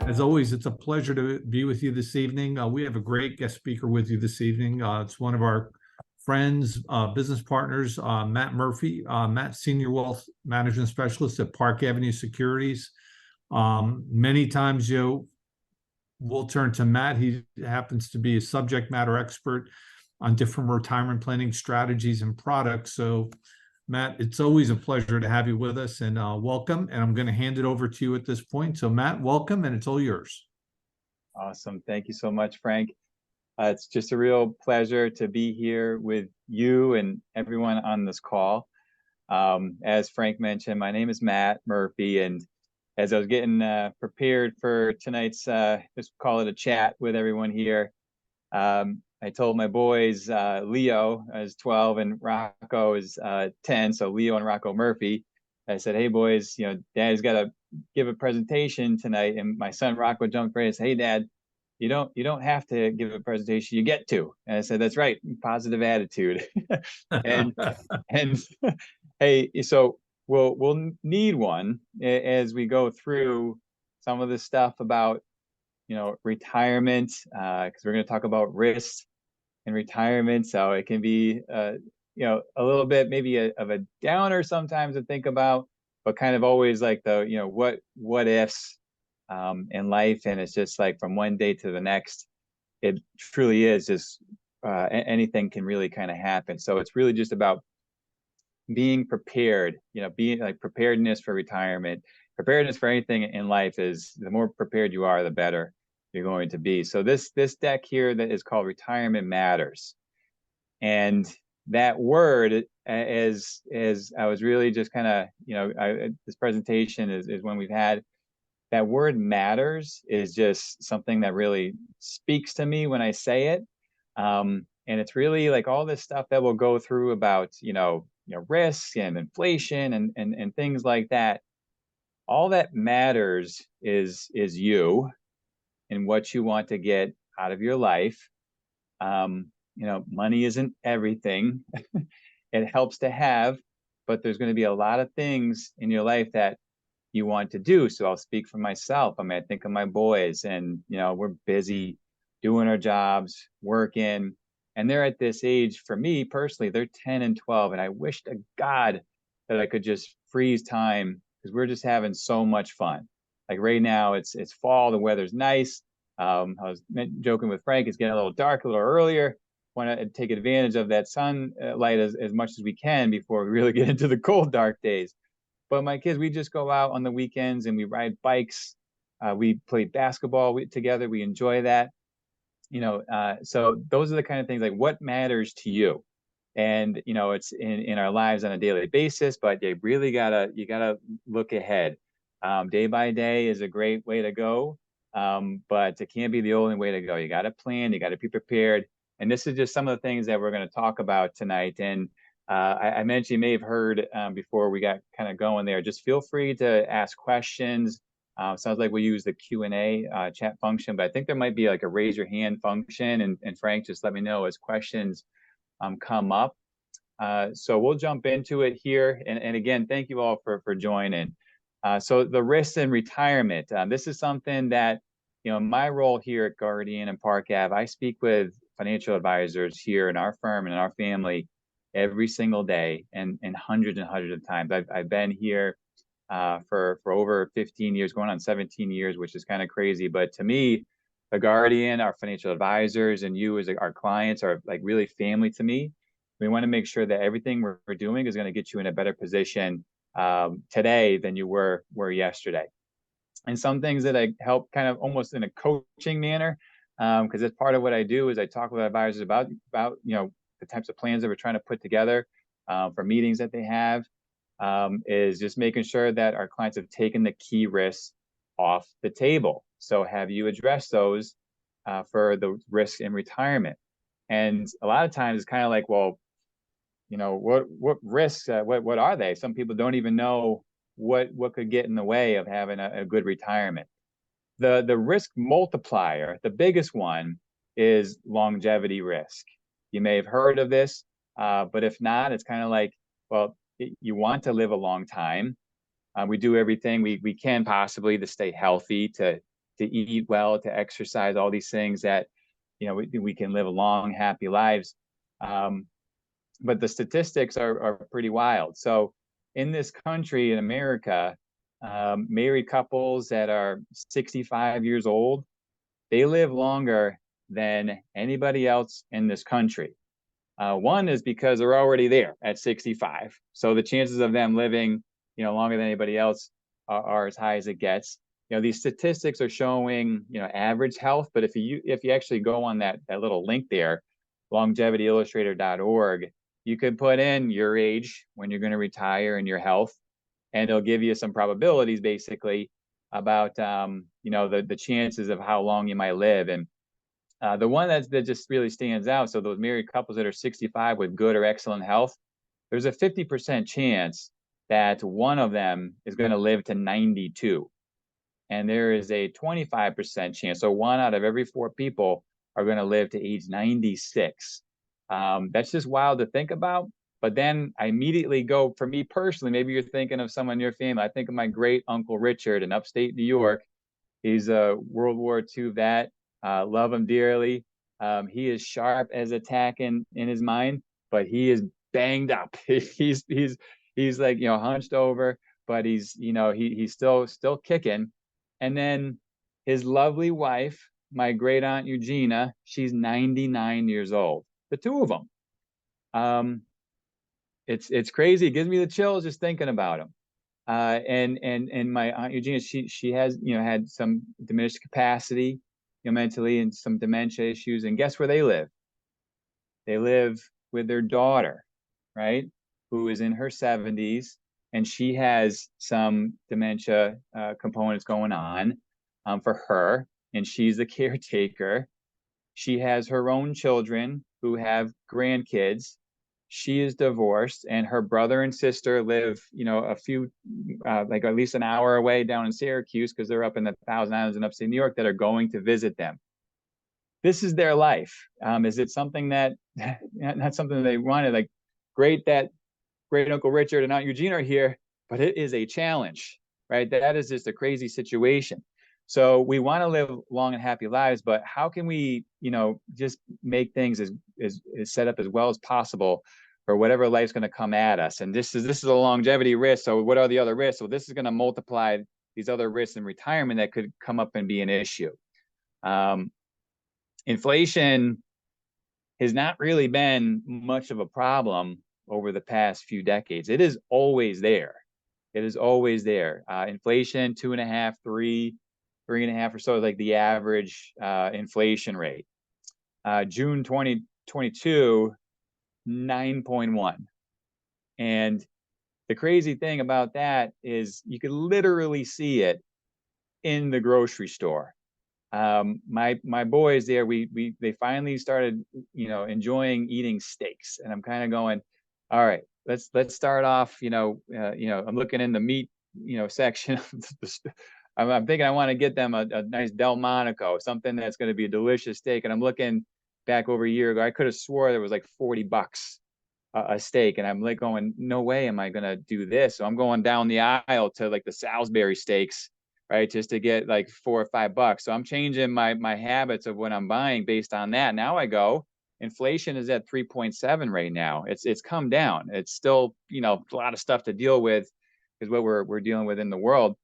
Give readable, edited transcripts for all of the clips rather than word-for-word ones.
As always, it's a pleasure to be with you this evening. We have a great guest speaker with you this evening. It's one of our friends, business partners, Matt Murphy. Matt, Senior Wealth Management Specialist at Park Avenue Securities. Many times, we'll turn to Matt. He happens to be a subject matter expert on different retirement planning strategies and products. So Matt, it's always a pleasure to have you with us, and welcome. And I'm going to hand it over to you at this point. So Matt, welcome, and it's all yours. Awesome. Thank you so much, Frank. It's just a real pleasure to be here with you and everyone on this call. As Frank mentioned, my name is Matt Murphy, and as I was getting prepared for tonight's, just call it a chat with everyone here, I told my boys, Leo is 12 and Rocco is 10. So Leo and Rocco Murphy. I said, hey boys, Dad's got to give a presentation tonight. And my son Rocco jumped right and said, hey Dad, you don't have to give a presentation, you get to. And I said, that's right, positive attitude. and and hey, so we'll need one as we go through some of the stuff about retirement, because we're going to talk about risks in retirement. So it can be a little bit maybe of a downer sometimes to think about, but kind of always like the what ifs in life. And it's just like from one day to the next, it truly is just anything can really kind of happen. So it's really just about being prepared, being like preparedness for retirement. Preparedness for anything in life is, the more prepared you are, the better you're going to be. So this deck here that is called Retirement Matters. And that word, as I was really just kind of, this presentation is when we've had that word matters is just something that really speaks to me when I say it. And it's really like all this stuff that we'll go through about, risk and inflation and things like that. All that matters is you and what you want to get out of your life. Money isn't everything. It helps to have, but there's going to be a lot of things in your life that you want to do. So I'll speak for myself. I mean, I think of my boys, and we're busy doing our jobs, working, and they're at this age. For me personally, they're 10 and 12, and I wish to God that I could just freeze time, because we're just having so much fun. Like right now, it's fall, the weather's nice. I was joking with Frank, it's getting a little dark a little earlier. Want to take advantage of that sunlight as much as we can before we really get into the cold, dark days. But my kids, we just go out on the weekends and we ride bikes. We play basketball together. We enjoy that. So those are the kind of things, like what matters to you. And, it's in our lives on a daily basis, but you really you gotta look ahead. Day by day is a great way to go. But it can't be the only way to go. You got to plan, you got to be prepared. And this is just some of the things that we're going to talk about tonight. And I mentioned, you may have heard before we got kind of going there, just feel free to ask questions. Sounds like we use the Q&A chat function, but I think there might be like a raise your hand function. And Frank, just let me know as questions come up. So we'll jump into it here. And again, thank you all for joining. So the risks in retirement, this is something that, my role here at Guardian and Park Ave, I speak with financial advisors here in our firm and in our family every single day, and hundreds of times. I've been here for over 15 years, going on 17 years, which is kind of crazy. But to me, the Guardian, our financial advisors, and you as our clients are like really family to me. We want to make sure that everything we're doing is going to get you in a better position today than you were yesterday. And some things that I help kind of almost in a coaching manner, because that's part of what I do, is I talk with advisors about the types of plans that we're trying to put together for meetings that they have, is just making sure that our clients have taken the key risks off the table. So have you addressed those for the risks in retirement? And a lot of times it's kind of like, well, what risks, what are they? Some people don't even know what could get in the way of having a good retirement. The risk multiplier, the biggest one, is longevity risk. You may have heard of this, but if not, it's kind of like, well, you want to live a long time. We do everything we can possibly to stay healthy, to to eat well, to exercise, all these things that, we can live long, happy lives. But the statistics are pretty wild. So in this country, in America, married couples that are 65 years old, they live longer than anybody else in this country. One is because they're already there at 65. So the chances of them living, longer than anybody else are as high as it gets. These statistics are showing, average health, but if you actually go on that little link there, longevityillustrator.org, you could put in your age, when you're going to retire, and your health, and it'll give you some probabilities basically about the chances of how long you might live. And the one that just really stands out, so those married couples that are 65 with good or excellent health, there's a 50% chance that one of them is going to live to 92. And there is a 25% chance, so 1 out of every 4 people are going to live to age 96. That's just wild to think about. But then I immediately go, for me personally, maybe you're thinking of someone in your family. I think of my great uncle Richard in upstate New York. He's a World War II vet. Love him dearly. He is sharp as a tack in his mind, but he is banged up. he's like, hunched over, but he's still kicking. And then his lovely wife, my great aunt Eugenia, she's 99 years old. The two of them. It's crazy. It gives me the chills just thinking about them. And my aunt Eugenia, she has had some diminished capacity, mentally, and some dementia issues. And guess where they live? They live with their daughter, right, who is in her 70s, and she has some dementia components going on for her, and she's the caretaker. She has her own children who have grandkids. She is divorced, and her brother and sister live, a few, like at least an hour away down in Syracuse, because they're up in the Thousand Islands in upstate New York, that are going to visit them. This is their life. Is it something that, not something that they wanted? Like, great that great Uncle Richard and Aunt Eugene are here, but it is a challenge, right? That is just a crazy situation. So we want to live long and happy lives, but how can we, just make things as set up as well as possible for whatever life's going to come at us? And this is a longevity risk. So what are the other risks? So this is going to multiply these other risks in retirement that could come up and be an issue. Inflation has not really been much of a problem over the past few decades. It is always there. It is always there. Inflation, 2.5, 3.5 or so, like the average inflation rate. June 2022, 9.1. And the crazy thing about that is you could literally see it in the grocery store. My boys there, they finally started, enjoying eating steaks, and I'm kind of going, all right, let's start off, I'm looking in the meat, section. I'm thinking I want to get them a nice Delmonico, something that's going to be a delicious steak. And I'm looking back over a year ago, I could have swore there was like $40 a steak. And I'm like going, no way am I going to do this. So I'm going down the aisle to like the Salisbury steaks, right, just to get like $4 or $5. So I'm changing my habits of what I'm buying based on that. Now I go, inflation is at 3.7 right now. It's come down. It's still, a lot of stuff to deal with, is what we're dealing with in the world.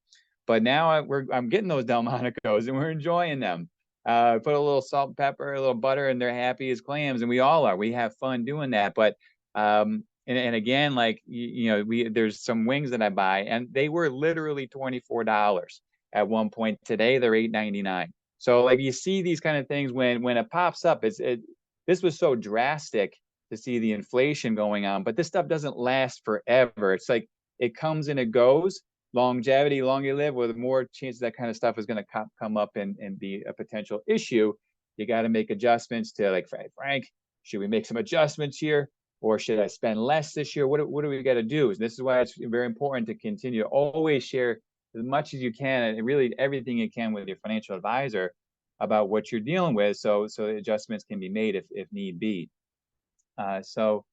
But now I'm getting those Delmonicos and we're enjoying them. Put a little salt and pepper, a little butter, and they're happy as clams, and we all are. We have fun doing that. But and again, like there's some wings that I buy, and they were literally $24 at one point. Today they're $8.99. So like you see these kind of things when it pops up. This was so drastic to see the inflation going on, but this stuff doesn't last forever. It's like it comes and it goes. Longevity, longer you live, with more chances that kind of stuff is going to come up and be a potential issue. You got to make adjustments to, like, Frank, should we make some adjustments here, or should I spend less this year? What do we got to do? This is why it's very important to continue to always share as much as you can, and really everything you can, with your financial advisor about what you're dealing with, so adjustments can be made if need be. So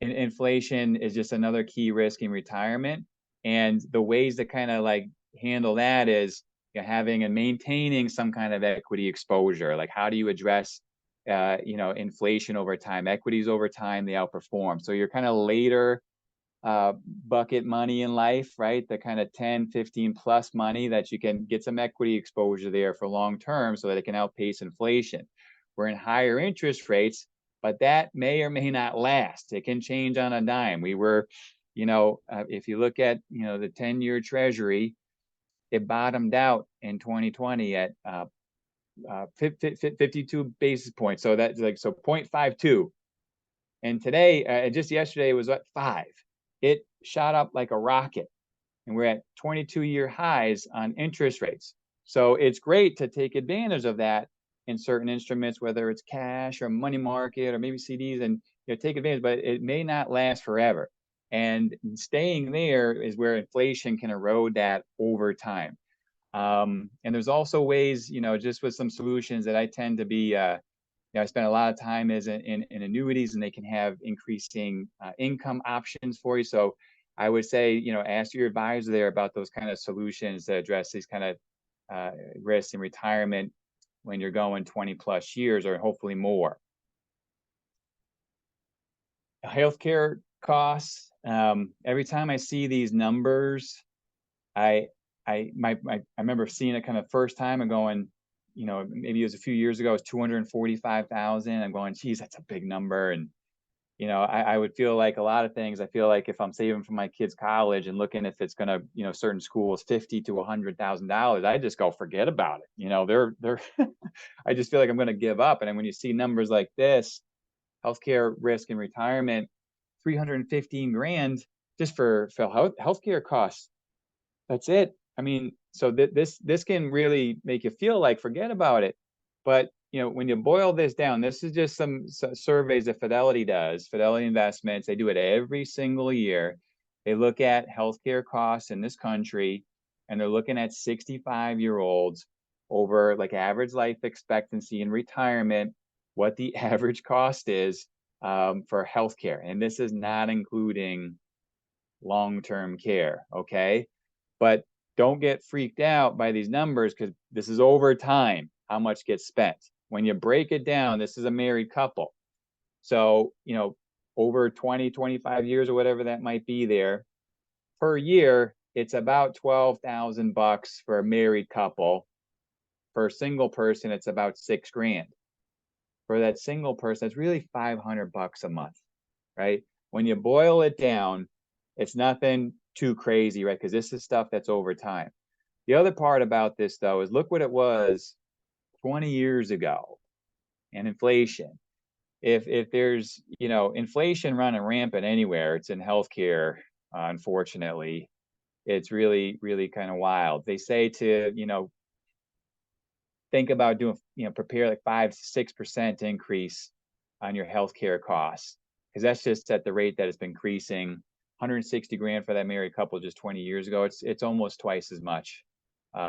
inflation is just another key risk in retirement. And the ways to kind of like handle that is, having and maintaining some kind of equity exposure. Like, how do you address inflation over time? Equities over time, they outperform. So you're kind of later bucket money in life, right? The kind of 10, 15 plus money that you can get some equity exposure there for long term so that it can outpace inflation. We're in higher interest rates, but that may or may not last. It can change on a dime. We were, if you look at, the 10-year treasury, it bottomed out in 2020 at 52 basis points. So that's like, 0.52. And today, just yesterday, it was at 5. It shot up like a rocket, and we're at 22-year highs on interest rates. So it's great to take advantage of that in certain instruments, whether it's cash or money market or maybe CDs, and take advantage, but it may not last forever. And staying there is where inflation can erode that over time. And there's also ways, just with some solutions that I tend to be, I spend a lot of time in annuities, and they can have increasing income options for you. So I would say, ask your advisor there about those kind of solutions that address these kind of risks in retirement when you're going 20 plus years or hopefully more. Healthcare costs. Every time I see these numbers, I remember seeing it kind of first time and going, maybe it was a few years ago, it was 245,000. I'm going, geez, that's a big number. And, I would feel like a lot of things. I feel like if I'm saving for my kids' college and looking if it's going to, certain schools, $50,000 to $100,000, I just go, forget about it. They're I just feel like I'm going to give up. And then when you see numbers like this, healthcare risk in retirement, 315 grand just for healthcare costs. That's it. I mean, so this can really make you feel like forget about it. But when you boil this down, this is just some surveys that Fidelity does, Fidelity Investments. They do it every single year. They look at healthcare costs in this country, and they're looking at 65-year-olds over like average life expectancy in retirement, what the average cost is for healthcare. And this is not including long-term care, okay? But don't get freaked out by these numbers, because this is over time, how much gets spent. When you break it down, this is a married couple. So, over 20, 25 years or whatever that might be there, per year, it's about $12,000 for a married couple. For a single person, it's about $6,000. For that single person, it's really $500 a month, right? When you boil it down, it's nothing too crazy, right? Because this is stuff that's over time. The other part about this, though, is look what it was 20 years ago and inflation. If there's, inflation running rampant anywhere, it's in healthcare, unfortunately. It's really, really kind of wild. They say to, think about doing, prepare like 5 to 6% increase on your healthcare costs, because that's just at the rate that it's been increasing. 160 grand for that married couple just 20 years ago. It's almost twice as much,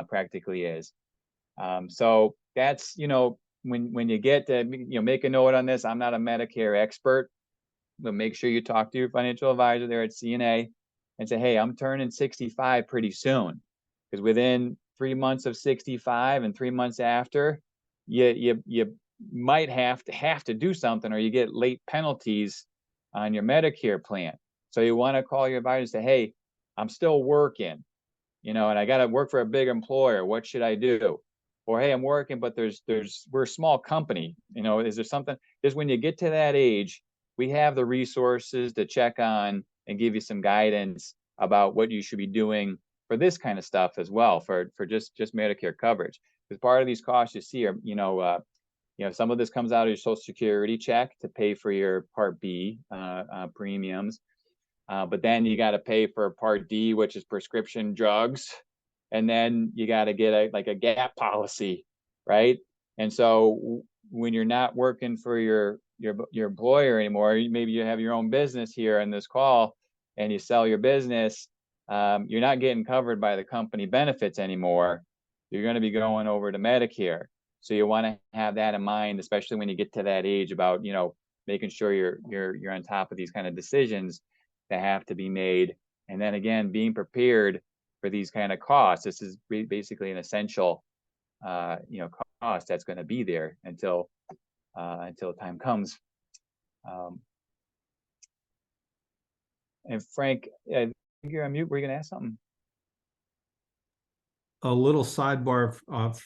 practically is. So that's, when you get to, make a note on this. I'm not a Medicare expert, but make sure you talk to your financial advisor there at C&A and say, hey, I'm turning 65 pretty soon, because within 3 months of 65 and 3 months after, you might have to do something, or you get late penalties on your Medicare plan. So you want to call your advisor and say, hey, I'm still working, and I got to work for a big employer. What should I do? Or, hey, I'm working, but we're a small company. Is there something? Just when you get to that age, we have the resources to check on and give you some guidance about what you should be doing for this kind of stuff as well, for just Medicare coverage. Because part of these costs you see are, some of this comes out of your Social Security check to pay for your Part B premiums. But then you got to pay for Part D, which is prescription drugs. And then you got to get a gap policy, right? And so when you're not working for your employer anymore, maybe you have your own business here in this call and you sell your business, you're not getting covered by the company benefits anymore. You're going to be going over to Medicare. So you want to have that in mind, especially when you get to that age, about, making sure you're on top of these kind of decisions that have to be made. And then again, being prepared for these kind of costs. This is basically an essential, cost that's going to be there until time comes. And Frank, I think you're on mute. Were you going to ask something? A little sidebar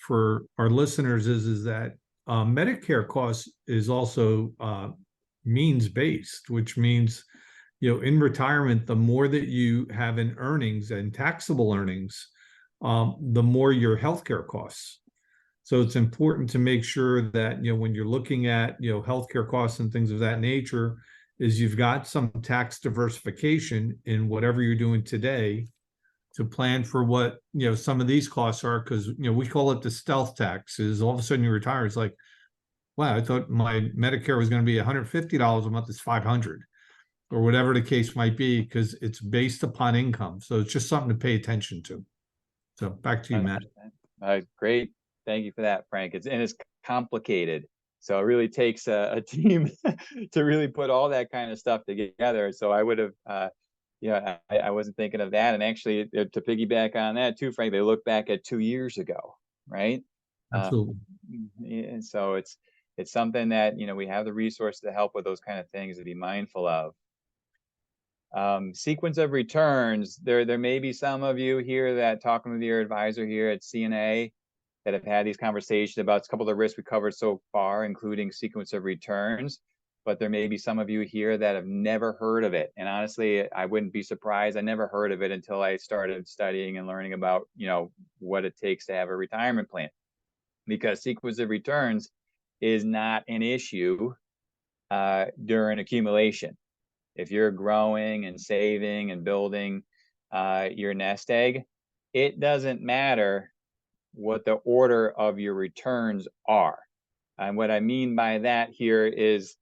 for our listeners is that Medicare costs is also means based, which means, in retirement, the more that you have in earnings and taxable earnings, the more your healthcare costs. So it's important to make sure that, when you're looking at, healthcare costs and things of that nature, is you've got some tax diversification in whatever you're doing today to plan for what, some of these costs are, because, we call it the stealth tax. Is all of a sudden you retire, it's like, wow, I thought my Medicare was going to be $150 a month, it's 500, or whatever the case might be, because it's based upon income. So it's just something to pay attention to. So back to you, Matt. Great. Thank you for that, Frank. It's complicated. So it really takes a team to really put all that kind of stuff together. So I would have, I wasn't thinking of that. And actually, to piggyback on that too, Frank, they look back at 2 years ago, right? Absolutely. And so it's something that, we have the resources to help with those kind of things to be mindful of. Sequence of returns. There may be some of you here that talking with your advisor here at C&A that have had these conversations about a couple of the risks we covered so far, including sequence of returns. But there may be some of you here that have never heard of it. And honestly, I wouldn't be surprised. I never heard of it until I started studying and learning about, what it takes to have a retirement plan. Because sequence of returns is not an issue during accumulation. If you're growing and saving and building your nest egg, it doesn't matter what the order of your returns are. And what I mean by that here is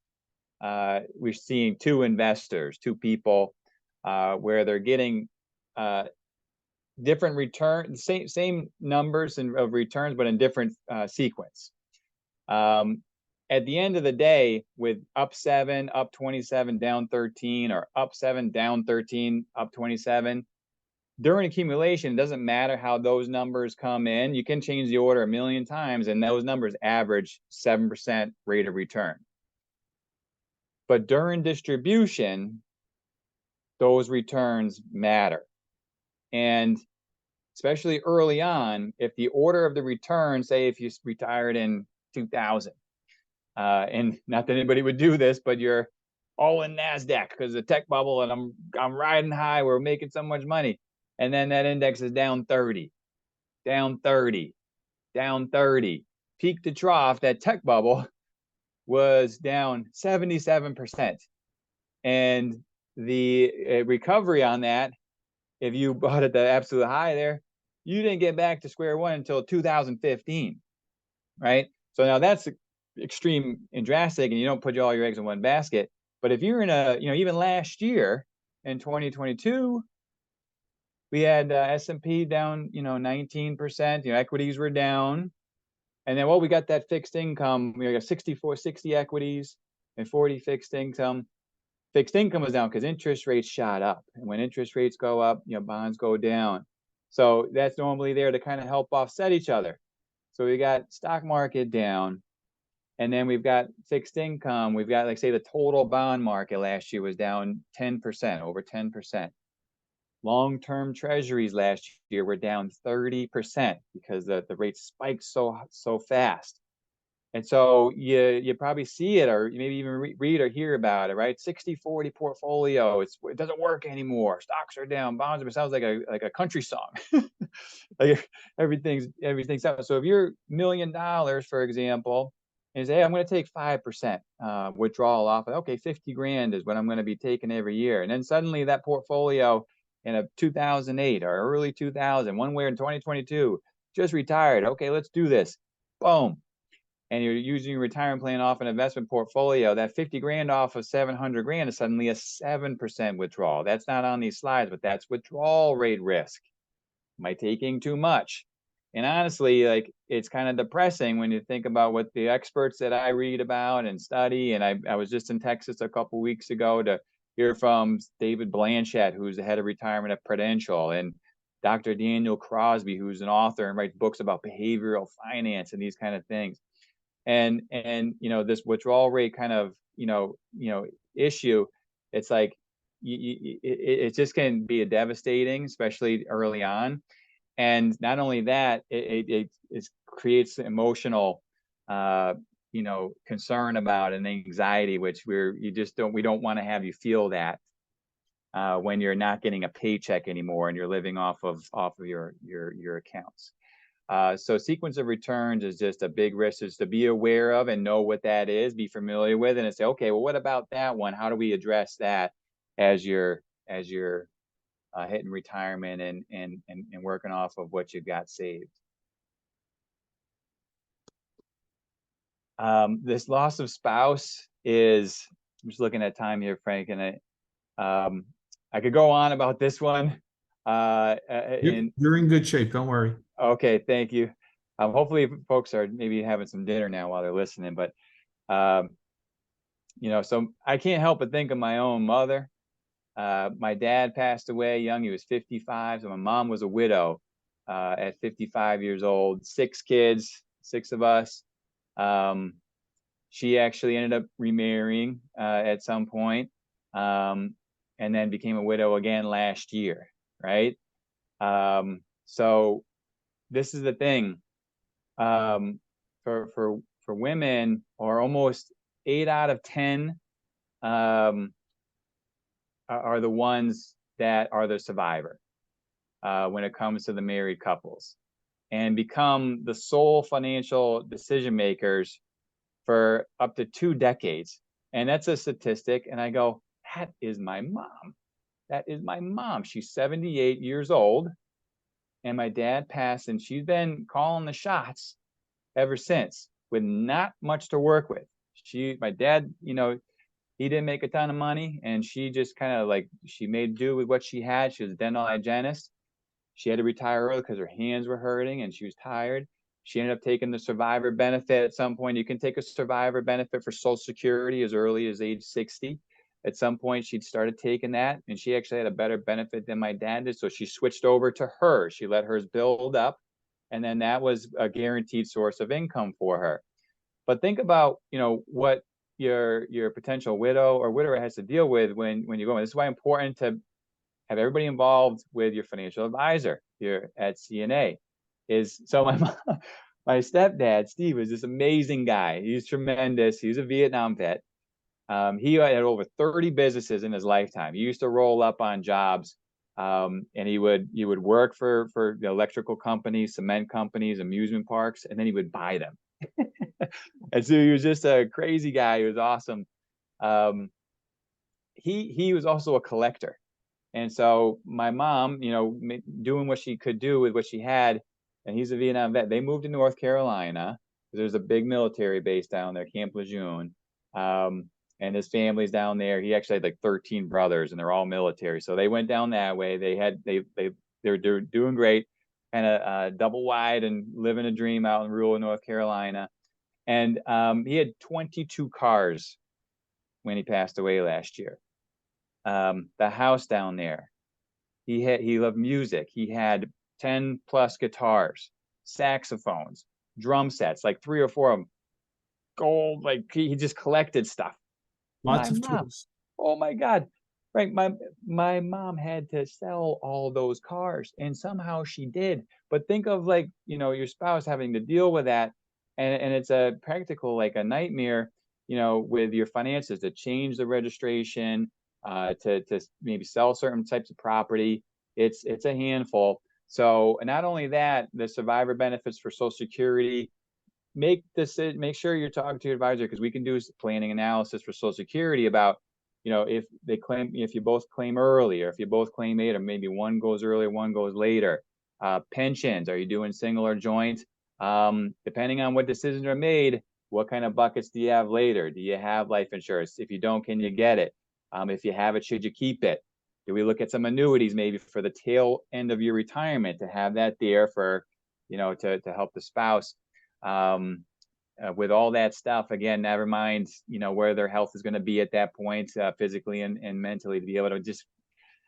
we're seeing two people where they're getting different returns, same numbers of returns, but in different sequence. At the end of the day, with up 7, up 27, down 13, or up 7, down 13, up 27, during accumulation, it doesn't matter how those numbers come in. You can change the order a million times, and those numbers average 7% rate of return. But during distribution, those returns matter. And especially early on, if the order of the return, say if you retired in 2000, and not that anybody would do this, but you're all in NASDAQ because the tech bubble and I'm riding high, we're making so much money. And then that index is down 30, down 30, down 30. Peak to trough, that tech bubble was down 77%. And the recovery on that, if you bought at the absolute high there, you didn't get back to square one until 2015, right? So now that's extreme and drastic, and you don't put all your eggs in one basket. But if you're in even last year in 2022, we had S&P down, 19%, equities were down. And then, we got that fixed income. We got 60 equities and 40 fixed income. Fixed income was down because interest rates shot up. And when interest rates go up, bonds go down. So that's normally there to kind of help offset each other. So we got stock market down. And then we've got fixed income. We've got, like, say, the total bond market last year was down 10%, over 10%. Long-term treasuries last year were down 30% because the rates spiked so fast. And so you probably see it, or maybe even read or hear about it, right? 60-40 portfolio. It doesn't work anymore. Stocks are down. Bonds are. It sounds like a country song. Like everything's up. So if you're $1 million, for example, and say, hey, I'm going to take 5% withdrawal off. Okay, 50 grand is what I'm going to be taking every year. And then suddenly that portfolio in a 2008 or early 2000, one way in 2022, just retired. Okay, let's do this. Boom. And you're using your retirement plan off an investment portfolio. That 50 grand off of 700 grand is suddenly a 7% withdrawal. That's not on these slides, but that's withdrawal rate risk. Am I taking too much? And honestly, like, it's kind of depressing when you think about what the experts that I read about and study. And I was just in Texas a couple weeks ago to hear from David Blanchett, who's the head of retirement at Prudential. And Dr. Daniel Crosby, who's an author and writes books about behavioral finance and these kind of things. And this withdrawal rate kind of issue, it's like it just can be a devastating, especially early on. And not only that, it creates emotional concern about and anxiety, which we don't want to have you feel that when you're not getting a paycheck anymore and you're living off of your accounts. So sequence of returns is just a big risk, is to be aware of and know what that is, be familiar with, and say, okay, well, what about that one? How do we address that as you're hitting retirement and working off of what you've got saved? This loss of spouse is, I'm just looking at time here, Frank, and I could go on about this one. You're in good shape. Don't worry. Okay, thank you. Hopefully folks are maybe having some dinner now while they're listening, but so I can't help but think of my own mother. My dad passed away young. He was 55. So my mom was a widow at 55 years old, 6 kids, 6 of us. She actually ended up remarrying at some point, and then became a widow again last year, right? So this is the thing, for women, or almost 8 out of 10 are the ones that are the survivor when it comes to the married couples, and become the sole financial decision makers for up to 2 decades. And that's a statistic. And I go, that is my mom. That is my mom. She's 78 years old. And my dad passed, and she's been calling the shots ever since, with not much to work with. My dad, he didn't make a ton of money, and she just kind of she made do with what she had. She was a dental hygienist. She had to retire early because her hands were hurting and she was tired. She ended up taking the survivor benefit at some point. You can take a survivor benefit for Social Security as early as age 60. At some point, she'd started taking that, and she actually had a better benefit than my dad did. So she switched over to hers. She let hers build up, and then that was a guaranteed source of income for her. But think about, what your potential widow or widower has to deal with when you're going. This is why it's important to have everybody involved with your financial advisor here at C&A. So my stepdad, Steve, is this amazing guy. He's tremendous. He's a Vietnam vet. He had over 30 businesses in his lifetime. He used to roll up on jobs, and he would work for the electrical companies, cement companies, amusement parks, and then he would buy them. And so he was just a crazy guy. He was awesome. He was also a collector. And so my mom, doing what she could do with what she had, and he's a Vietnam vet. They moved to North Carolina. There's a big military base down there, Camp Lejeune. And his family's down there. He actually had like 13 brothers, and they're all military. So they went down that way. They're doing great, kind of double wide and living a dream out in rural North Carolina. And he had 22 cars when he passed away last year. The house down there, he loved music. He had 10 plus guitars, saxophones, drum sets, like 3 or 4 of them, gold. Like he just collected stuff. Lots of tools. Oh my God. Right. My mom had to sell all those cars, and somehow she did. But think of your spouse having to deal with that. And it's a practical, like a nightmare, with your finances, to change the registration, to maybe sell certain types of property. It's a handful. So not only that, the survivor benefits for Social Security, make sure you're talking to your advisor, because we can do planning analysis for Social Security about, if you both claim early, or if you both claim late, or maybe one goes early, one goes later. Pensions, are you doing single or joint? Depending on what decisions are made, what kind of buckets do you have later? Do you have life insurance? If you don't, can you get it? If you have it, should you keep it? Do we look at some annuities maybe for the tail end of your retirement, to have that there for, to help the spouse? With all that stuff, again, never mind, where their health is going to be at that point, physically and mentally, to be able to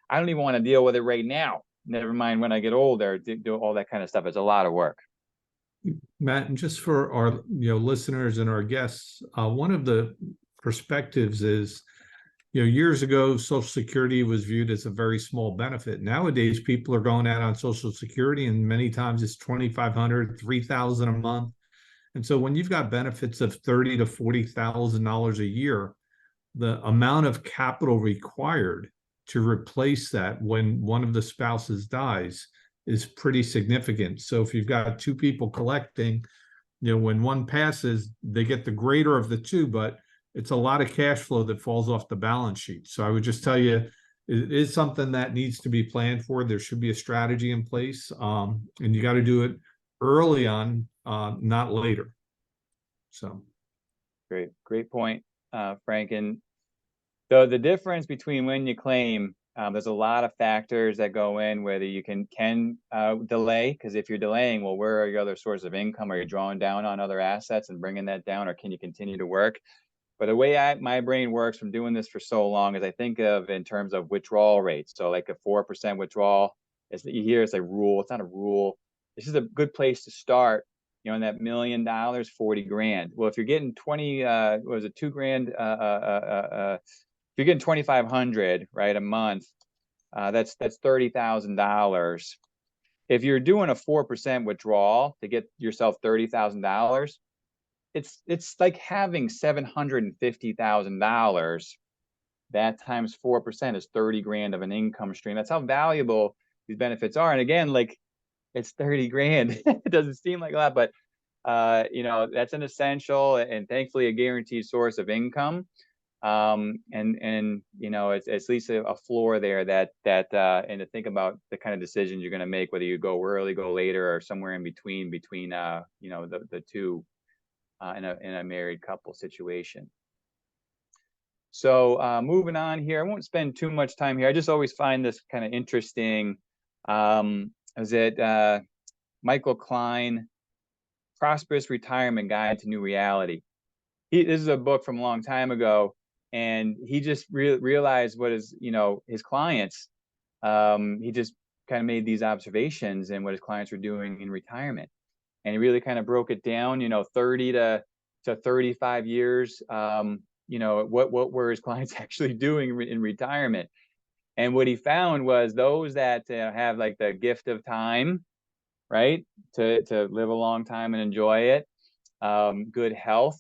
I don't even want to deal with it right now, never mind when I get older, do all that kind of stuff. It's a lot of work. Matt, and just for our listeners and our guests, one of the perspectives is, years ago, Social Security was viewed as a very small benefit. Nowadays, people are going out on Social Security, and many times it's 2,500, 3,000 a month. And so when you've got benefits of $30,000 to $40,000 a year, the amount of capital required to replace that when one of the spouses dies is pretty significant. So if you've got two people collecting, when one passes, they get the greater of the two, but it's a lot of cash flow that falls off the balance sheet. So I would just tell you, it is something that needs to be planned for. There should be a strategy in place, and you got to do it early on, not later. So Great point, Frank. And the difference between when you claim, there's a lot of factors that go in, whether you can delay, because if you're delaying, well, where are your other sources of income? Are you drawing down on other assets and bringing that down, or can you continue to work? But the way my brain works from doing this for so long is I think of in terms of withdrawal rates. So like a 4% withdrawal, you hear it's a rule. It's not a rule. This is a good place to start. In that $1 million, 40 grand. Well, if you're getting 20, what was it, 2 grand? If you're getting 2,500, right, a month, that's $30,000. If you're doing a 4% withdrawal to get yourself $30,000, it's like having $750,000. That times 4% is 30 grand of an income stream. That's how valuable these benefits are. And again, like, it's 30 grand. It doesn't seem like a lot, but that's an essential and thankfully a guaranteed source of income. And it's at least a floor there that and to think about the kind of decisions you're going to make, whether you go early, go later, or somewhere in between the two in a married couple situation. So moving on here, I won't spend too much time here. I just always find this kind of interesting. Is it Michael Klein, Prosperous Retirement Guide to New Reality? This is a book from a long time ago, and he just realized what his clients. He just kind of made these observations and what his clients were doing in retirement, and he really kind of broke it down. 30 to 35 years. What were his clients actually doing in retirement? And what he found was those that have like the gift of time, right, to live a long time and enjoy it, good health.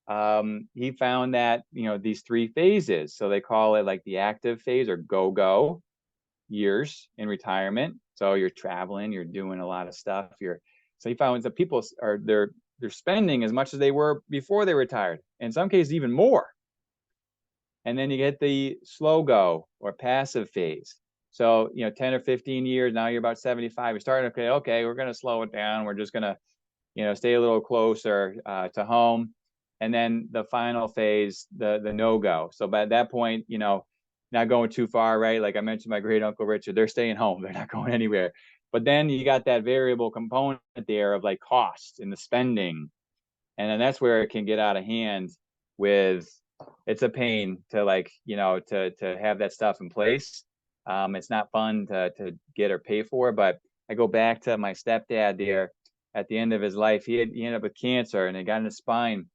He found that these 3 phases, so they call it like the active phase or go years in retirement. So you're traveling, you're doing a lot of stuff. So he found that people they're spending as much as they were before they retired, in some cases even more. And then you get the slow go or passive phase. So 10 or 15 years, now you're about 75. You're starting, okay, we're going to slow it down. We're just going to stay a little closer to home. And then the final phase, the no-go. So by that point, not going too far, right? Like I mentioned, my great uncle Richard, they're staying home. They're not going anywhere. But then you got that variable component there of like cost and the spending. And then that's where it can get out of hand with, it's a pain to to have that stuff in place. It's not fun to get or pay for, but I go back to my stepdad there at the end of his life. He ended up with cancer and it got in his spine.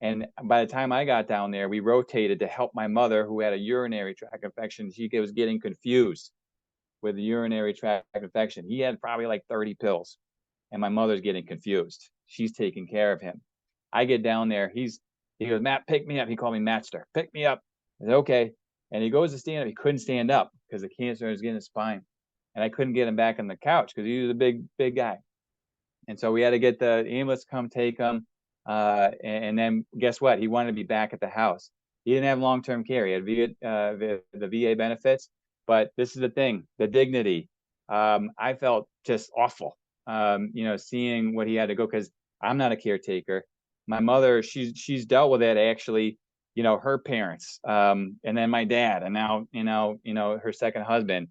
And by the time I got down there, we rotated to help my mother, who had a urinary tract infection. She was getting confused with the urinary tract infection. He had probably like 30 pills, and my mother's getting confused. She's taking care of him. I get down there. He goes, Matt, pick me up. He called me Matster. Pick me up. I said, okay. And he goes to stand up. He couldn't stand up because the cancer was getting his spine. And I couldn't get him back on the couch because he was a big guy. And so we had to get the ambulance to come take him. And then guess what? He wanted to be back at the house. He didn't have long-term care. He had the VA benefits. But this is the thing, the dignity. I felt just awful, seeing what he had to go, because I'm not a caretaker. My mother, she's dealt with it actually, her parents, and then my dad, and now, her second husband.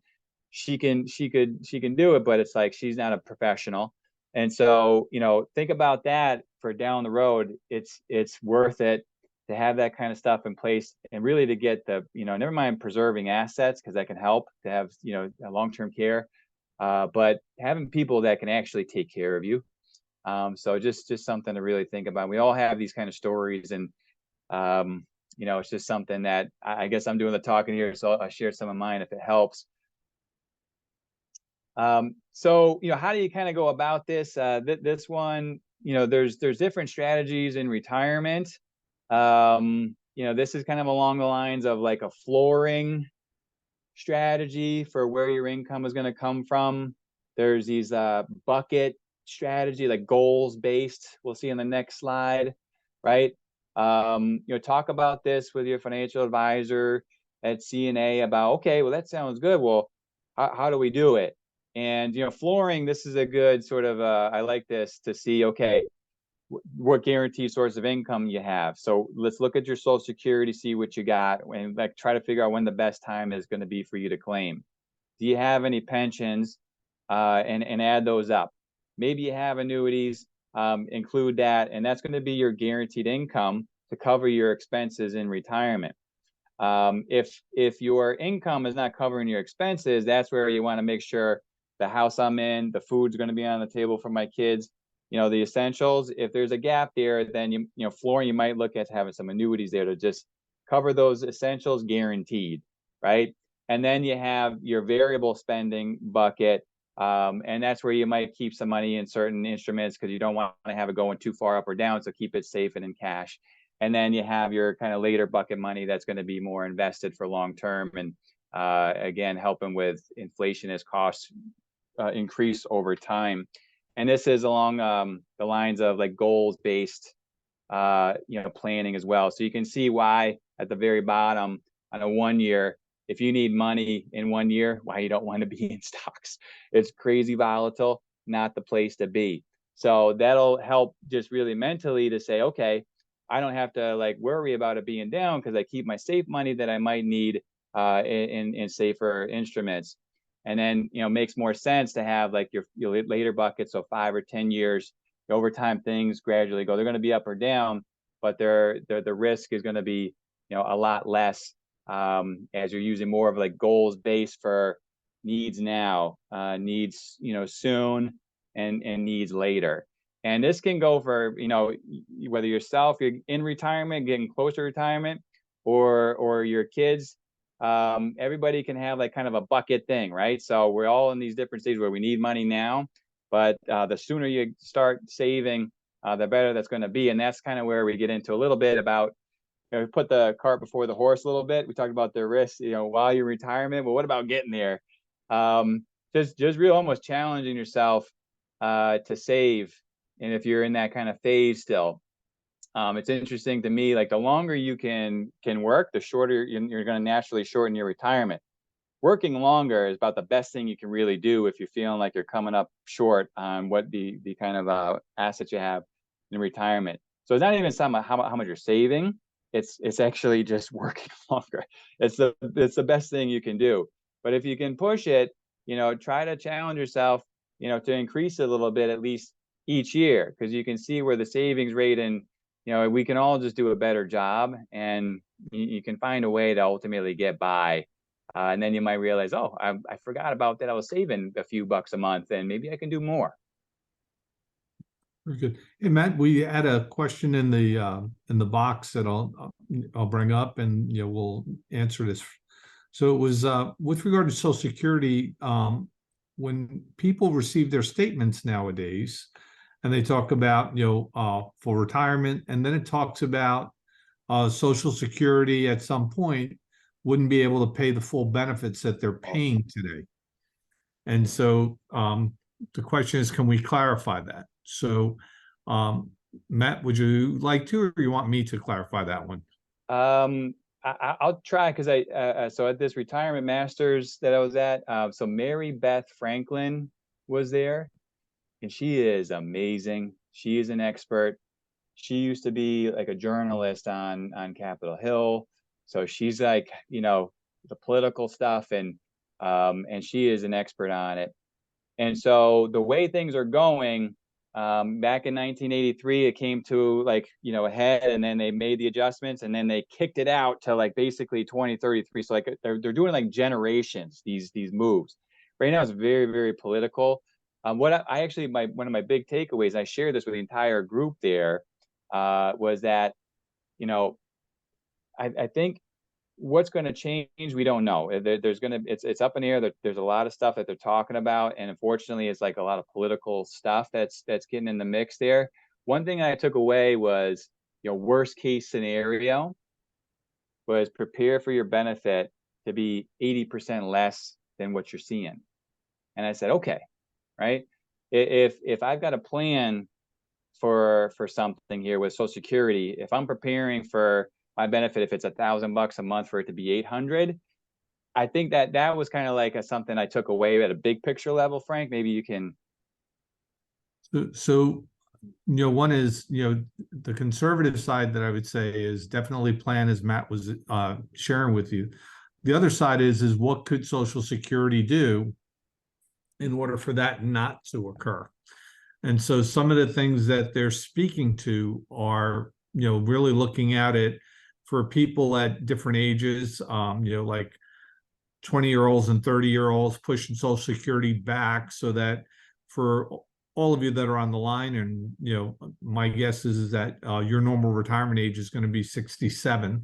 She can do it, but it's like she's not a professional. And so, think about that for down the road. It's worth it to have that kind of stuff in place, and really to get the, never mind preserving assets, because that can help to have, long-term care, but having people that can actually take care of you. So just something to really think about. We all have these kind of stories, and it's just something that I guess I'm doing the talking here, so I'll share some of mine if it helps. So how do you kind of go about this? This one, there's different strategies in retirement. This is kind of along the lines of like a flooring strategy for where your income is going to come from. There's these bucket strategy, like goals based. We'll see in the next slide, right? Talk about this with your financial advisor at C&A about, okay, well, that sounds good. Well, how do we do it? And, flooring, this is a good sort of, I like this to see, okay, what guaranteed source of income you have. So let's look at your Social Security, see what you got, and like try to figure out when the best time is going to be for you to claim. Do you have any pensions? And add those up. Maybe you have annuities, include that, and that's going to be your guaranteed income to cover your expenses in retirement. If your income is not covering your expenses, that's where you want to make sure the house I'm in, the food's going to be on the table for my kids, the essentials. If there's a gap there, then flooring, you might look at having some annuities there to just cover those essentials guaranteed, right? And then you have your variable spending bucket, and that's where you might keep some money in certain instruments because you don't want to have it going too far up or down, so keep it safe and in cash. And then you have your kind of later bucket money that's going to be more invested for long term, and again, helping with inflation as costs increase over time. And this is along the lines of like goals based planning as well. So you can see why at the very bottom on a 1 year, if you need money in 1 year, why you don't want to be in stocks. It's crazy volatile, not the place to be. So that'll help just really mentally to say, okay, I don't have to like worry about it being down because I keep my safe money that I might need in safer instruments. And then, makes more sense to have like your later bucket. So 5 or 10 years over time, things gradually go. They're going to be up or down, but the risk is going to be, a lot less as you're using more of like goals based for needs now, needs, soon, and needs later. And this can go for, whether yourself, you're in retirement, getting closer to retirement, or your kids. Everybody can have like kind of a bucket thing, right? So we're all in these different stages where we need money now, but the sooner you start saving, the better that's going to be. And that's kind of where we get into a little bit about, put the cart before the horse a little bit. We talked about the risks, while you're in retirement, but what about getting there? Just real almost challenging yourself to save. And if you're in that kind of phase still, it's interesting to me, like the longer you can work, the shorter you're going to naturally shorten your retirement. Working longer is about the best thing you can really do if you're feeling like you're coming up short on what the kind of assets you have in retirement. So it's not even something how much you're saving. It's actually just working longer. It's the best thing you can do. But if you can push it, try to challenge yourself, to increase it a little bit at least each year, because you can see where the savings rate, and we can all just do a better job, and you can find a way to ultimately get by. And then you might realize, oh, I forgot about that. I was saving a few bucks a month, and maybe I can do more. Very good. Hey, Matt, we had a question in the box that I'll bring up, and we'll answer this. So it was with regard to Social Security. When people receive their statements nowadays, and they talk about for retirement, and then it talks about Social Security at some point wouldn't be able to pay the full benefits that they're paying today. And so the question is, can we clarify that? So, Matt, would you like to, or you want me to clarify that one? I'll try, because so at this retirement masters that I was at, so Mary Beth Franklin was there, and she is amazing. She is an expert. She used to be like a journalist on Capitol Hill, so she's like the political stuff, and she is an expert on it. And so the way things are going, back in 1983, it came to like a head, and then they made the adjustments, and then they kicked it out to like basically 2033. So like they're doing like generations these moves. right now it's very, very political. I actually, one of my big takeaways, I shared this with the entire group there, was that, you know, I think what's going to change, we don't know. There's going to, it's up in the air. There's a lot of stuff that they're talking about, and unfortunately, it's like a lot of political stuff that's getting in the mix there. One thing I took away was, worst case scenario was prepare for your benefit to be 80% less than what you're seeing. And I said, okay, right? If I've got a plan for something here with Social Security, if I'm preparing for my benefit, if it's $1,000 a month for it to be 800, I think that was kind of like something I took away at a big picture level. Frank, maybe you can. So, one is, the conservative side that I would say is definitely plan, as Matt was sharing with you. The other side is what could Social Security do in order for that not to occur? And so some of the things that they're speaking to are, really looking at it for people at different ages, like 20-year-olds and 30-year-olds, pushing Social Security back so that for all of you that are on the line, and my guess is that your normal retirement age is going to be 67,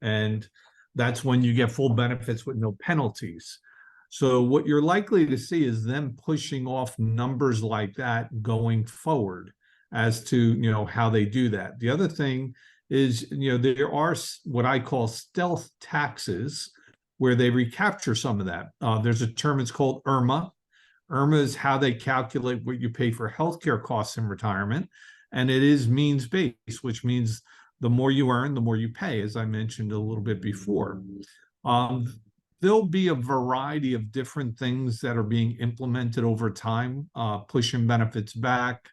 and that's when you get full benefits with no penalties. So what you're likely to see is them pushing off numbers like that going forward as to, how they do that. The other thing is, there are what I call stealth taxes where they recapture some of that. There's a term, it's called IRMA. IRMA is how they calculate what you pay for healthcare costs in retirement. And it is means-based, which means the more you earn, the more you pay, as I mentioned a little bit before. There'll be a variety of different things that are being implemented over time, pushing benefits back,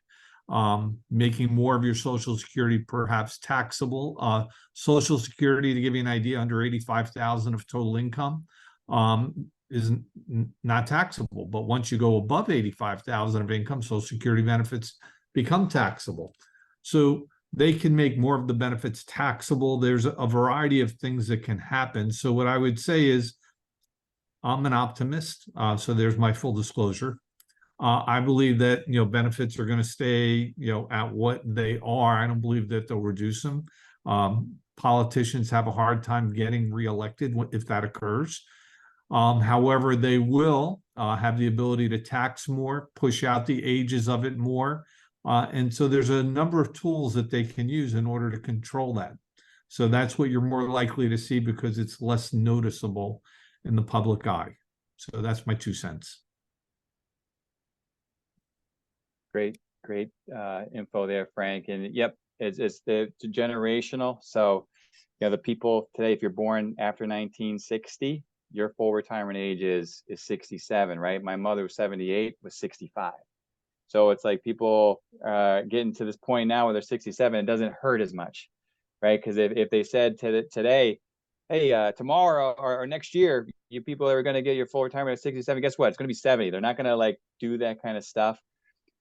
making more of your Social Security perhaps taxable. Social Security, to give you an idea, under 85,000 of total income is not taxable. But once you go above 85,000 of income, Social Security benefits become taxable. So they can make more of the benefits taxable. There's a variety of things that can happen. So what I would say is, I'm an optimist, so there's my full disclosure. I believe that benefits are going to stay at what they are. I don't believe that they'll reduce them. Politicians have a hard time getting reelected if that occurs. However, they will have the ability to tax more, push out the ages of it more, and so there's a number of tools that they can use in order to control that. So that's what you're more likely to see because it's less noticeable in the public eye. So that's my 2 cents. Great info there, Frank. And yep, it's generational. So the people today, if you're born after 1960, your full retirement age is 67, right? My mother was 78, was 65. So it's like people getting to this point now where they're 67, it doesn't hurt as much, right? Because if they said today, hey, tomorrow or next year, you people are going to get your full retirement at 67, guess what? It's going to be 70. They're not going to like do that kind of stuff.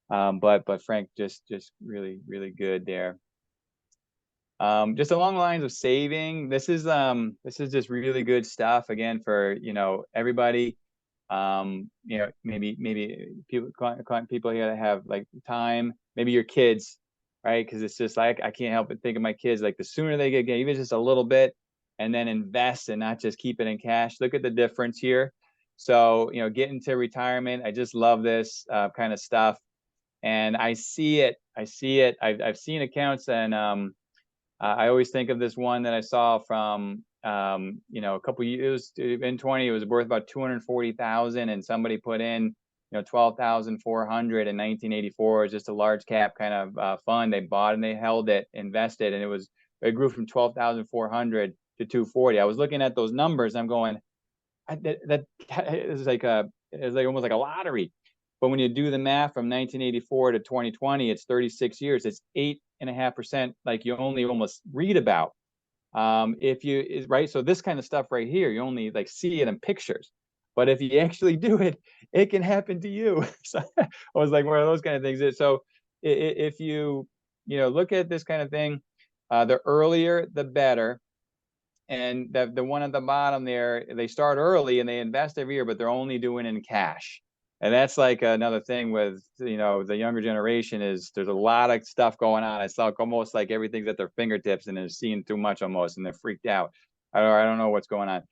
But Frank, just really, really good there. Just along the lines of saving, this is just really good stuff again for everybody. Maybe people here that have like time, maybe your kids, right? Because it's just like I can't help but think of my kids. Like the sooner they get even just a little bit, and then invest and not just keep it in cash. Look at the difference here. So get into retirement. I just love this kind of stuff, and I see it. I've seen accounts, and I always think of this one that I saw from a couple years in 20. It was worth about 240,000, and somebody put in 12,400 in 1984. It's just a large cap kind of fund. They bought and they held it, invested, and it grew from 12,400 to 240. I was looking at those numbers. I'm going, that is like almost like a lottery. But when you do the math from 1984 to 2020, it's 36 years. It's 8.5%, like you only almost read about. Right. So this kind of stuff right here, you only like see it in pictures. But if you actually do it, it can happen to you. So I was like one of those kind of things. So if you look at this kind of thing, the earlier, the better. And the one at the bottom there, they start early and they invest every year, but they're only doing in cash. And that's like another thing with, the younger generation is there's a lot of stuff going on. It's like almost like everything's at their fingertips and they're seeing too much almost and they're freaked out. I don't know what's going on.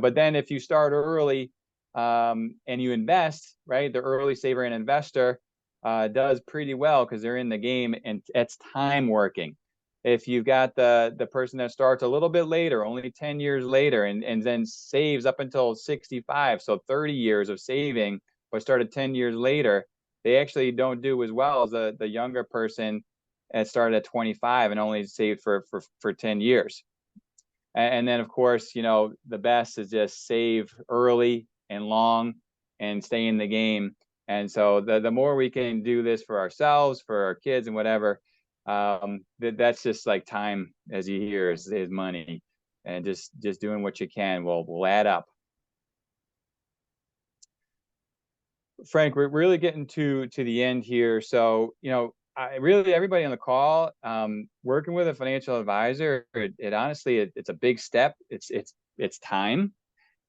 But then if you start early and you invest, right, the early saver and investor does pretty well because they're in the game and it's time working. If you've got the person that starts a little bit later, only 10 years later, and then saves up until 65, so 30 years of saving, but started 10 years later, they actually don't do as well as the younger person that started at 25 and only saved for 10 years. And then, of course, the best is just save early and long and stay in the game. And so the more we can do this for ourselves, for our kids and whatever, that's just like time, as you hear, is money. And just doing what you can will add up. Frank, we're really getting to the end here. So, everybody on the call, working with a financial advisor, it honestly, it's a big step. It's time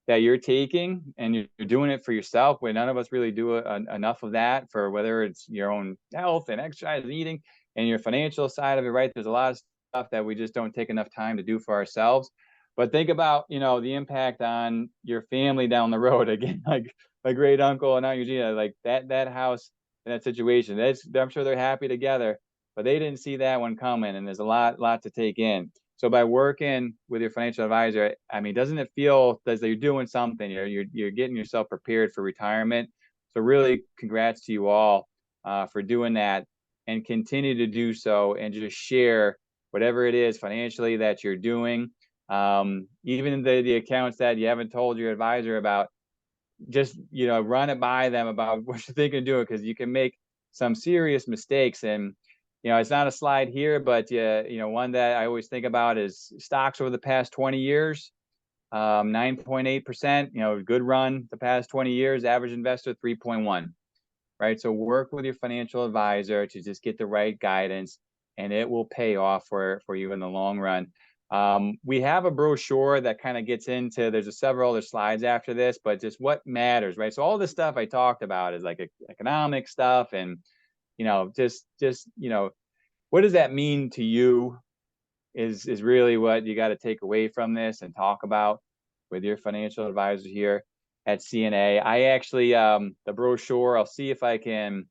that you're taking and you're doing it for yourself when none of us really do enough of that for whether it's your own health and exercise and eating and your financial side of it, right? There's a lot of stuff that we just don't take enough time to do for ourselves. But think about, the impact on your family down the road. Again, like my great uncle and Aunt Eugenia, like that house in that situation. I'm sure they're happy together, but they didn't see that one coming. And there's a lot to take in. So by working with your financial advisor, I mean, doesn't it feel as though you're doing something? You're getting yourself prepared for retirement. So really, congrats to you all for doing that, and continue to do so, and just share whatever it is financially that you're doing. Even the accounts that you haven't told your advisor about, just run it by them about what you're thinking of doing, because you can make some serious mistakes. And it's not a slide here, but one that I always think about is stocks over the past 20 years, 9.8%, good run the past 20 years, average investor 3.1, right? So work with your financial advisor to just get the right guidance, and it will pay off for you in the long run. We have a brochure that kind of gets into, there's several other slides after this, but just what matters, right? So all this stuff I talked about is like economic stuff, and just what does that mean to you is really what you got to take away from this and talk about with your financial advisor here at C&A. I actually, the brochure, I'll see if I can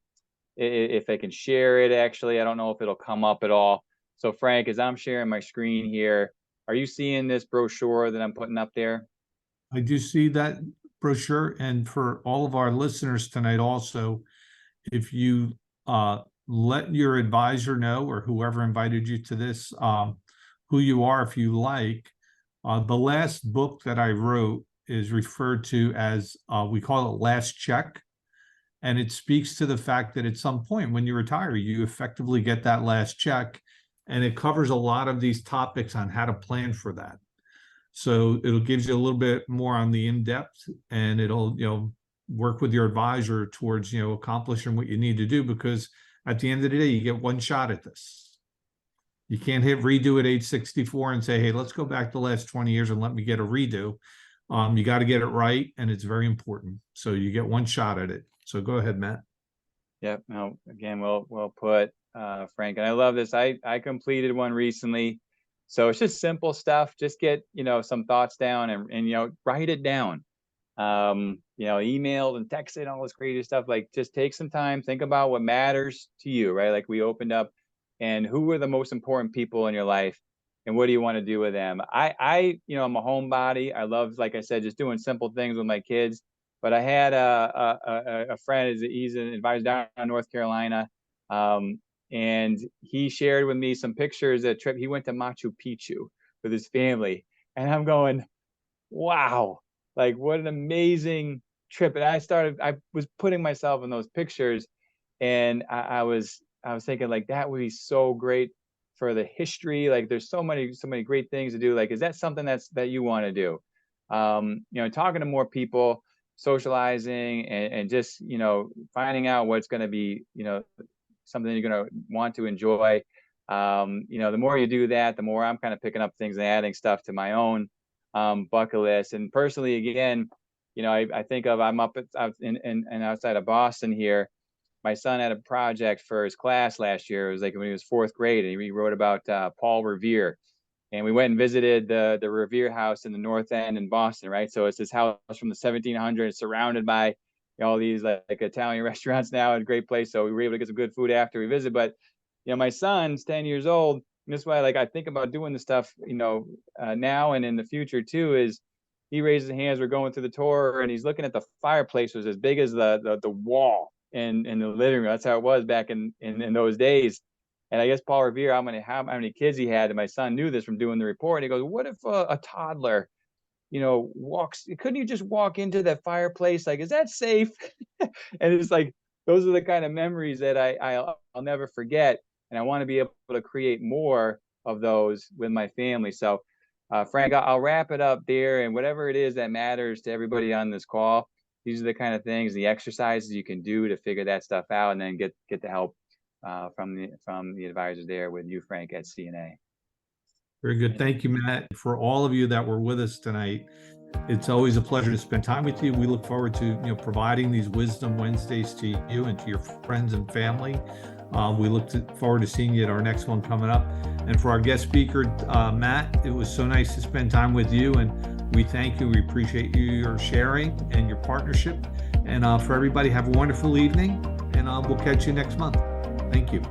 share it. Actually, I don't know if it'll come up at all. So Frank, as I'm sharing my screen here, are you seeing this brochure that I'm putting up there? I do see that brochure, and for all of our listeners tonight also, if you let your advisor know, or whoever invited you to this, who you are, if you like. The last book that I wrote is referred to as, we call it Last Check. And it speaks to the fact that at some point when you retire, you effectively get that last check. And it covers a lot of these topics on how to plan for that. So it'll give you a little bit more on the in-depth, and it'll, work with your advisor towards, accomplishing what you need to do, because at the end of the day, you get one shot at this. You can't hit redo at age 64 and say, hey, let's go back the last 20 years and let me get a redo. You got to get it right, and it's very important. So you get one shot at it. So go ahead, Matt. Yep. No, again, well put, Frank. And I love this. I completed one recently. So it's just simple stuff. Just get, some thoughts down and write it down. Email and text it, all this crazy stuff. Like, just take some time, think about what matters to you, right? Like we opened up, and who are the most important people in your life, and what do you want to do with them? I'm a homebody. I love, like I said, just doing simple things with my kids. But I had a friend, he's an advisor down in North Carolina, and he shared with me some pictures of a trip. He went to Machu Picchu with his family, and I'm going, wow, like what an amazing trip. And I was putting myself in those pictures, and I was thinking, like, that would be so great for the history. Like, there's so many great things to do. Like, is that something that you want to do? Talking to more people, socializing, and just finding out what's going to be something you're going to want to enjoy. The more you do that, the more I'm kind of picking up things and adding stuff to my own bucket list. And personally, again, I think of, I'm up in outside of Boston here. My son had a project for his class last year. It was like when he was fourth grade, and he wrote about Paul Revere. And we went and visited the Revere House in the North End in Boston, right? So it's this house from the 1700s, surrounded by all these like Italian restaurants now, and a great place. So we were able to get some good food after we visit. But my son's 10 years old. And that's why, like, I think about doing this stuff, now and in the future too. Is he raises his hands, we're going through the tour, and he's looking at the fireplace, was as big as the wall in the living room. That's how it was back in those days. And I guess Paul Revere, how many kids he had, and my son knew this from doing the report. And he goes, "What if a toddler, couldn't you just walk into that fireplace? Like, is that safe?" And it's like, those are the kind of memories that I'll never forget. And I want to be able to create more of those with my family. So, Frank, I'll wrap it up there. And whatever it is that matters to everybody on this call, these are the kind of things, the exercises you can do to figure that stuff out, and then get the help from the advisors there with you, Frank, at C&A. Very good. Thank you, Matt. For all of you that were with us tonight, it's always a pleasure to spend time with you. We look forward to providing these Wisdom Wednesdays to you and to your friends and family. We look forward to seeing you at our next one coming up. And for our guest speaker, Matt, it was so nice to spend time with you, and we thank you. We appreciate your sharing and your partnership. And for everybody, have a wonderful evening, and we'll catch you next month. Thank you.